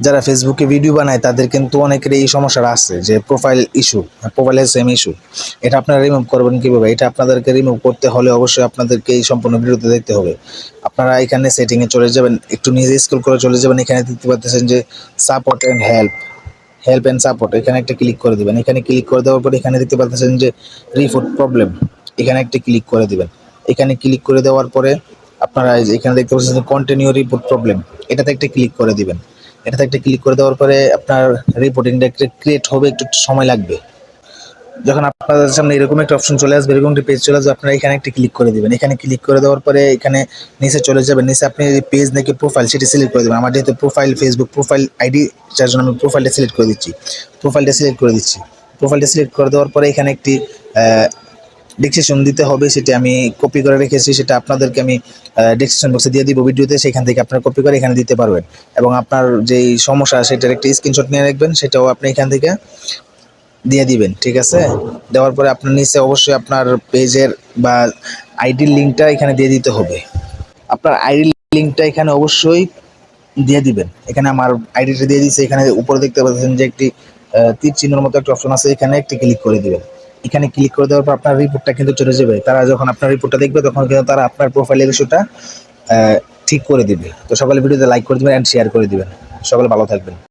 যারা ফেসবুকে ভিডিও বানায় তাদের কিন্তু অনেকের এই সমস্যাটা আছে যে প্রোফাইলের সেম ইস্যু। এটা আপনারা রিমুভ করবেন কীভাবে? এটা আপনাদেরকে রিমুভ করতে হলে অবশ্যই আপনাদেরকে এই সম্পূর্ণ ভিডিওতে দেখতে হবে। আপনারা এখানে সেটিংয়ে চলে যাবেন, একটু নিচে স্ক্রল করে চলে যাবেন, এখানে দেখতে পাচ্ছেন যে support and help and support, এখানে একটা ক্লিক করে দিবেন। এখানে ক্লিক করে দেওয়ার পরে এখানে দেখতে পাচ্ছেন যে রিপোর্ট প্রবলেম, এখানে একটা ক্লিক করে দিবেন। এখানে ক্লিক করে দেওয়ার পরে আপনারা এখানে দেখতে পাচ্ছেন যে কন্টিনিউ রিপোর্ট প্রবলেম, এটাতে একটা ক্লিক করে দিবেন। এটাতে একটা ক্লিক করে দেওয়ার পরে আপনার রিপোর্টিংটা ক্রিয়েট হবে, একটু সময় লাগবে। যখন আপনাদের সামনে এরকম একটা অপশন চলে আসবে, এরকম একটা পেজ চলে আসবে, আপনারা এখানে একটা ক্লিক করে দিবেন। এখানে ক্লিক করে দেওয়ার পরে এখানে নিচে চলে যাবেন, নিচে আপনি পেজ নাকি প্রোফাইল সেটি সিলেক্ট করে দেবেন। আমার যেহেতু প্রোফাইল ফেসবুক প্রোফাইল আইডি, যার জন্য আমি প্রোফাইলটা সিলেক্ট করে দিচ্ছি। প্রোফাইলটা সিলেক্ট করে দেওয়ার পরে এখানে একটি ডেসক্রিপশন দিতে হবে, সেটা আমি কপি করে রেখেছি, সেটা আপনাদেরকে আমি ডেসক্রিপশন বক্সে দিয়ে দিব ভিডিওতে, সেখান থেকে আপনারা কপি করে এখানে দিতে পারবেন। এবং আপনার যেই সমস্যা সেটার একটা স্ক্রিনশট নিয়ে রাখবেন, সেটাও আপনি এখান থেকে দিয়ে দিবেন। ঠিক আছে, দেওয়ার পরে আপনার নিচে অবশ্যই আপনার পেজের বা আইডির লিঙ্কটা এখানে দিয়ে দিতে হবে। আপনার আইডির লিঙ্কটা এখানে অবশ্যই দিয়ে দিবেন। এখানে আমার আইডিটা দিয়ে দিচ্ছে, এখানে উপরে দেখতে পাচ্ছেন যে একটি তীর চিহ্নের মতো একটা অপশন আছে, এখানে একটি ক্লিক করে দিবেন। এখানে ক্লিক করে দেওয়ার পর আপনার রিপোর্টটা কিন্তু চলে যাবে। তারা যখন আপনার রিপোর্টটা দেখবে তখন কিন্তু তারা আপনার প্রোফাইলের ইস্যুটা ঠিক করে দিবে। তো সকলে ভিডিওতে লাইক করে দিবেন অ্যান্ড শেয়ার করে দিবেন। সকলে ভালো থাকবেন।